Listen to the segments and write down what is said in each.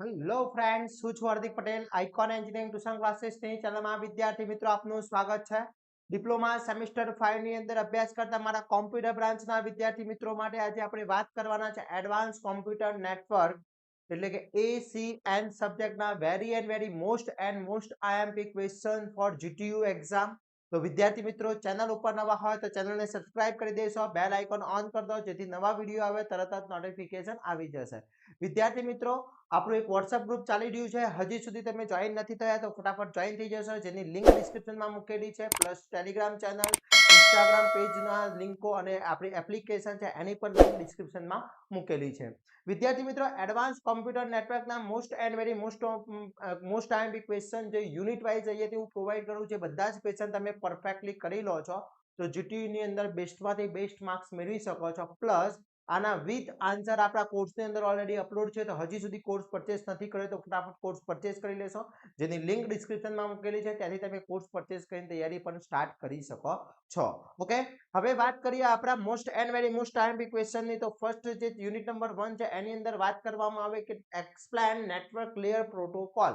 Hello friends, હું છું Hardik Patel, icon engineering tuition ક્લાસીસની ચેનલમાં વિદ્યાર્થી મિત્રો આપનું સ્વાગત છે. ડિપ્લોમા સેમિસ્ટર 5 ની અંદર અભ્યાસ કરતા મારા કોમ્પ્યુટર બ્રાન્ચના વિદ્યાર્થી મિત્રો માટે આજે આપણે વાત કરવાના છે એડવાન્સ કોમ્પ્યુટર નેટવર્ક એટલે કે ACN સબ્જેક્ટના very most IMP question for GTU exam. તો વિદ્યાર્થી મિત્રો ચેનલ ઉપર નવા હોય તો ચેનલને સબસ્ક્રાઇબ કરી દેશો, બેલ આઇકોન ઓન કરી દો જેથી નવા વિડીયો આવે તરત જ નોટિફિકેશન આવી જશે. વિદ્યાર્થી મિત્રો, આપણું એક વોટ્સએપ ગ્રુપ ચાલી રહ્યું છે. હજી સુધી તમે જોઈન નથી થયા તો ફટાફટ જોઈન થઈ જશો, જેની લિંક ડિસ્ક્રિપ્શનમાં મૂકેલી છે. પ્લસ ટેલિગ્રામ ચેનલ, ઇન્સ્ટાગ્રામ પેજના લિંકો અને આપણી એપ્લિકેશન છે એની પણ લિંક ડિસ્ક્રિપ્શનમાં મૂકેલી છે. વિદ્યાર્થી મિત્રો, એડવાન્સ કોમ્પ્યુટર નેટવર્કના મોસ્ટ આઈએમપી ક્વેશ્ચન જે યુનિટ વાઇઝ અહીંયાથી હું પ્રોવાઈડ કરું છું, બધા જ ક્વેશ્ચન તમે પરફેક્ટલી કરી લો છો તો જીટીયુ ની અંદર બેસ્ટમાંથી બેસ્ટ માર્ક્સ મેળવી શકો છો. પ્લસ આના વિથ આન્સર આપણા કોર્સની અંદર ઓલરેડી અપલોડ છે, તો હજી સુધી કોર્સ પરચેસ નથી કર્યો તો ફટાફટ કોર્સ પરચેસ કરી લેશો, જેની લિંક ડિસ્ક્રિપ્શનમાં મૂકેલી છે. ત્યાંથી તમે કોર્સ પરચેસ કરીને તૈયારી પણ સ્ટાર્ટ કરી શકો છો. ઓકે, હવે વાત કરીએ આપણા મોસ્ટ આઈએમપી ક્વેશ્ચનની. તો ફર્સ્ટ જે યુનિટ નંબર 1 છે એની અંદર વાત કરવામાં આવે કે explain network layer protocol.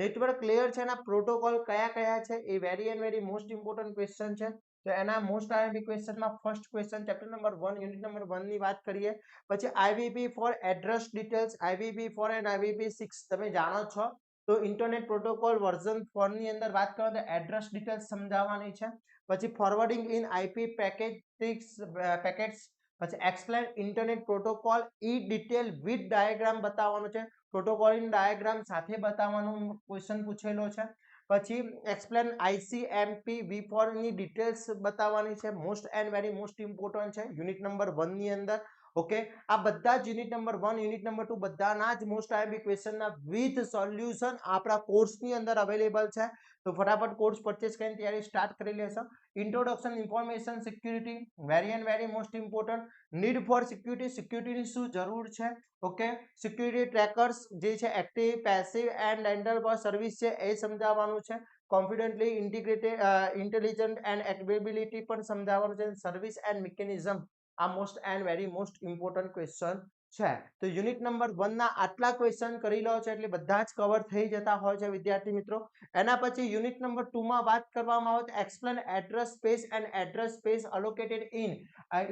Network layer છે એના પ્રોટોકોલ કયા કયા છે એ વેરી મોસ્ટ ઇમ્પોર્ટન્ટ ક્વેશ્ચન છે. તો એના મોસ્ટ આઈએમપી ક્વેશ્ચનમાં first question chapter number 1 unit number 1 ની વાત કરીએ. પછી IVP four address details, IVP 4 and IVP 6 તમે જાણો છો. તો ઇન્ટરનેટ પ્રોટોકોલ વર્ઝન 4 ની અંદર વાત કરો તો એડ્રેસ ડિટેલ્સ સમજાવવાની છે. પછી ફોરવર્ડિંગ ઇન IP પેકેટ્સ, પછી explain internet protocol E detail with diagram બતાવવાનો છે. પ્રોટોકોલ ઇન ડાયાગ્રામ સાથે બતાવવાનો ક્વેશ્ચન પૂછેલો છે. પછી એક્સપ્લેન ICMP V4 ની ડિટેલ્સ બતાવવાની છે. મોસ્ટ ઇમ્પોર્ટન્ટ છે યુનિટ નંબર 1 ની અંદર. ઓકે, આ બધા જ યુનિટ નંબર 1 યુનિટ નંબર 2 બધાના જ મોસ્ટ આઈએમપી ક્વેશ્ચનના વિથ સોલ્યુશન આપણા કોર્સની અંદર અવેલેબલ છે. તો ફટાફટ કોર્સ પરચેસ કરીને તૈયારી સ્ટાર્ટ કરી લેશો. Introduction information security, very most important. Need for security, સિક્યુરિટીની શું જરૂર છે. ઓકે, સિક્યુરિટી ટ્રેકર્સ જે છે એક્ટિવ, પેસિવ એન્ડ રેન્ડર પર સર્વિસ છે એ સમજાવવાનું છે. Confidentially integrated intelligent and availability પણ સમજાવવાનું છે. સર્વિસ એન્ડ મિકેનિઝમ આ મોસ્ટ ઇમ્પોર્ટન્ટ ક્વેશ્ચન છે. તો યુનિટ નંબર 1 ના આટલા ક્વેશ્ચન કરી લો છો એટલે બધા જ કવર થઈ જતા હોય છે વિદ્યાર્થી મિત્રો. એના પછી યુનિટ નંબર 2 માં વાત કરવામાં આવે તો explain address space and address space allocated in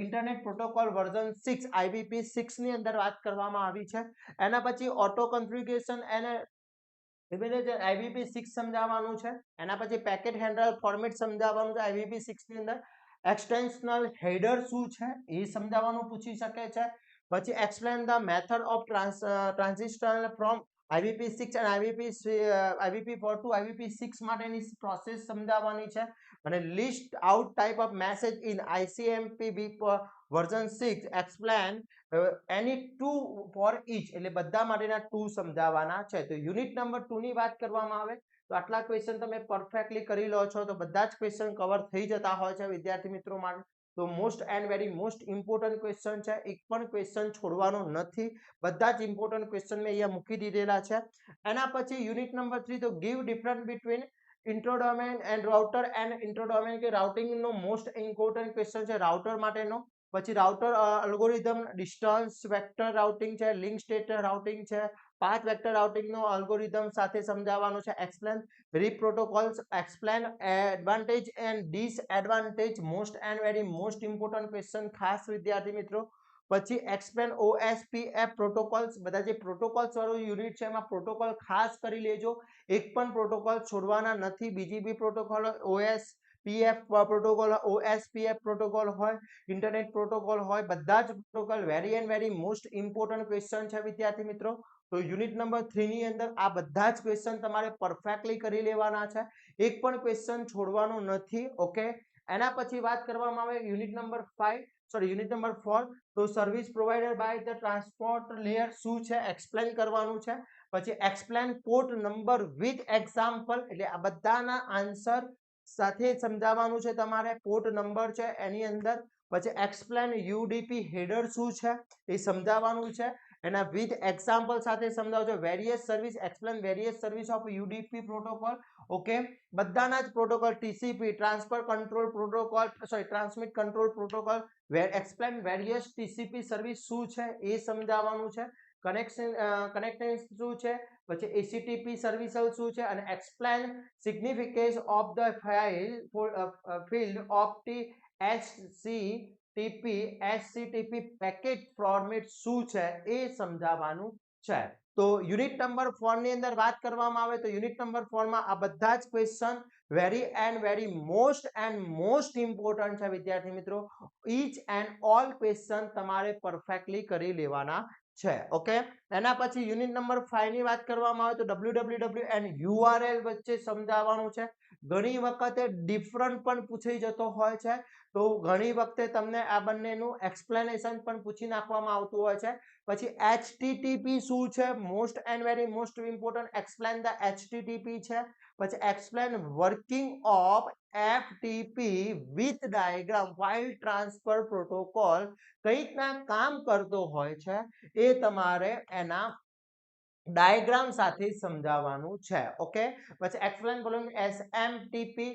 internet protocol version 6 IVP 6 ની અંદર વાત કરવામાં આવી છે. એના પછી ઓટો કન્ફિગ્યુરેશન અને IVP 6 સમજાવવાનું છે. એના પછી પેકેટ હેન્ડલ ફોર્મેટ સમજાવવાનું છે IVP 6 ની અંદર. એક્સટેન્શનલ હેડર શું છે એ સમજાવવાનું પૂછી શકે છે. પછી explain the method of transition from IVP 6 અને IVP 4 ટુ IVP 6 માટેની પ્રોસેસ સમજાવવાની છે. અને list out type of message in ICMP version 6 explain any two for each એટલે બધા માટેના ટુ સમજાવવાના છે. તો યુનિટ નંબર 2 ની વાત કરવામાં આવે તો આટલા ક્વેશ્ચન તમે પરફેક્ટલી કરી લો છો તો બધા જ ક્વેશ્ચન કવર થઈ જતા હોય છે વિદ્યાર્થી મિત્રો માટે. તો મોસ્ટ ઇમ્પોર્ટન્ટ ક્વેશ્ચન છે, એક પણ ક્વેશ્ચન છોડવાનો નથી. બધા જ ઇમ્પોર્ટન્ટ ક્વેશ્ચન મેં અહીંયા મૂકી દીધેલા છે. એના પછી યુનિટ નંબર 3 તો give difference between intradomain and router and intradomain કે રાઉટિંગ નો મોસ્ટ ઇમ્પોર્ટન્ટ ક્વેશ્ચન છે રાઉટર માટેનો. પછી router algorithm, distance vector routing છે, લિંક સ્ટેટ રાઉટિંગ છે, પાથ વેક્ટર રાઉટિંગ નો અલ્ગોરિધમ સાથે સમજાવવાનું છે. Explain RIP protocols, explain advantage and disadvantage most important question ખાસ વિદ્યાર્થી મિત્રો. પછી એક્સપ્લેન OSPF પ્રોટોકોલ્સ, બધા જે પ્રોટોકોલ્સ વાળું યુનિટ છે એમાં પ્રોટોકોલ ખાસ કરી લેજો, એક પણ પ્રોટોકોલ છોડવાના નથી. BGP protocol, OSPF protocol, OSPF protocol હોય, ઇન્ટરનેટ પ્રોટોકોલ હોય, બધા જ protocol very most important question છે વિદ્યાર્થી મિત્રો. તો યુનિટ નંબર 3 ની અંદર આ બધા જ ક્વેશ્ચન તમારે પરફેક્ટલી કરી લેવાના છે, એક પણ ક્વેશ્ચન છોડવાનો નથી. ઓકે, એના પછી વાત કરવામાં આવે યુનિટ નંબર 4 તો service provider by the transport layer શું છે એક્સપ્લેન કરવાનું છે. પછી explain port number with example એટલે આ બધાના આન્સર સાથે સમજાવવાનું છે તમારે. પોર્ટ નંબર છે એની અંદર. પછી એક્સપ્લેન UDP હેડર શું છે એ સમજાવવાનું છે, એના વિથ એક્ઝામ્પલ સાથે સમજાવજો. Various service, explain various service of UDP protocol. Okay, બધાના જ protocol TCP transfer control protocol, transmit control protocol, explain various TCP service શું છે એ સમજાવવાનું છે. કનેક્શન શું છે, પછી એચટીટીપી સર્વિસ શું છે અને explain significance of the field of T HCTP packet format શું છે એ સમજાવવાનું છે. તો યુનિટ નંબર 4 ની અંદર વાત કરવામાં આવે તો યુનિટ નંબર 4 માં આ બધા જ ક્વેશ્ચન વેરી મોસ્ટ ઇમ્પોર્ટન્ટ છે વિદ્યાર્થી મિત્રો. ઈચ એન્ડ ઓલ ક્વેશ્ચન તમારે પરફેક્ટલી કરી લેવાના છે. ઓકે, એના પછી યુનિટ નંબર 5 ની વાત કરવામાં આવે તો www એન્ડ URL વચ્ચે સમજાવવાનું છે. ઘણી વખતે ડિફરન્ટ પણ પૂછાઈ જતો હોય છે, તો ઘણી વખતે તમને આ બંનેનું એક્સપ્લેનેશન પણ પૂછી નાખવામાં આવતું હોય છે. પછી એચટીટીપી શું છે, most and very most important, explain the HTTP છે. પછી explain working of FTP with diagram file transfer protocol કઈ રીતના કામ કરતો હોય છે એ તમારે એના ડાયાગ્રામ સાથે સમજાવવાનું છે. ઓકે, પછી explain following SMTP,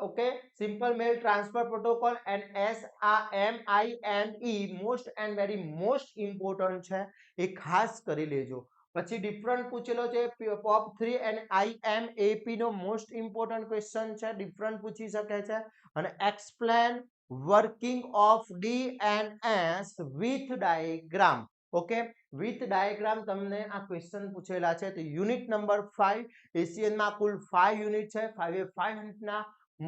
okay, simple mail transfer protocol and SIME most and very most important છે, એ ખાસ કરી લેજો. પછી ડિફરન્ટ પૂછેલો છે POP3 એન્ડ IMAP નો મોસ્ટ ઇમ્પોર્ટન્ટ ક્વેશ્ચન છે, ડિફરન્ટ પૂછી શકે છે. અને explain working of DNS with diagram. Okay, with diagram તમને આ ક્વેશ્ચન પૂછેલા છે. તો યુનિટ નંબર 5 એશિયન માં કુલ 5 યુનિટ છે. 5 યુનિટના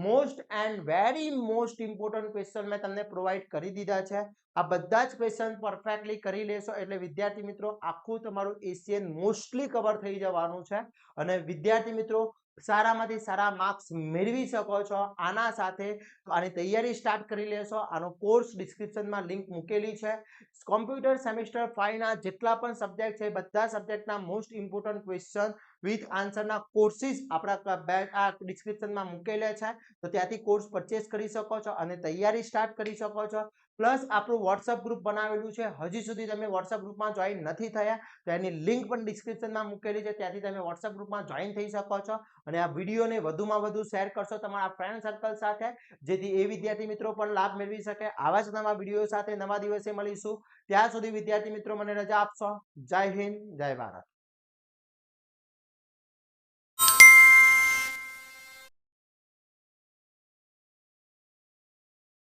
most and very most important question મેં તમને પ્રોવાઈડ કરી દીધા છે. આ બધા જ ક્વેશ્ચન પરફેક્ટલી કરી લેશો એટલે વિદ્યાર્થી મિત્રો આખું તમારું એશિયન મોસ્ટલી કવર થઈ જવાનું છે. અને વિદ્યાર્થી મિત્રો સારામાંથી સારા માર્ક્સ મેળવી શકો છો. આના સાથે આની તૈયારી સ્ટાર્ટ કરી લેશો. આનો કોર્સ ડિસ્ક્રિપ્શનમાં લિંક મૂકેલી છે. કોમ્પ્યુટર સેમેસ્ટર 5 ના જેટલા પણ સબ્જેક્ટ છે બધા સબ્જેક્ટના મોસ્ટ ઇમ્પોર્ટન્ટ ક્વેશ્ચન વિથ આન્સરના કોર્સિસ આપણા ડિસ્ક્રિપ્શનમાં મૂકેલા છે, તો ત્યાંથી કોર્સ પરચેસ કરી શકો છો અને તૈયારી સ્ટાર્ટ કરી શકો છો. પ્લસ આપણું વોટ્સઅપ ગ્રુપ બનાવેલું છે. હજી સુધી તમે વોટ્સઅપ ગ્રુપમાં જોઈન નથી થયા તો એની લિંક પણ ડિસ્ક્રિપ્શનમાં મૂકેલી છે, ત્યાંથી તમે વોટ્સઅપ ગ્રુપમાં જોઈન થઈ શકો છો. અને આ વિડીયોને વધુમાં વધુ શેર કરશો તમારા ફ્રેન્ડ સર્કલ સાથે, જેથી એ વિદ્યાર્થી મિત્રો પણ લાભ મેળવી શકે. આવા જ નવા વિડીયો સાથે નવા દિવસે મળીશું. ત્યાં સુધી વિદ્યાર્થી મિત્રો મને રજા આપશો. જય હિન્દ, જય ભારત.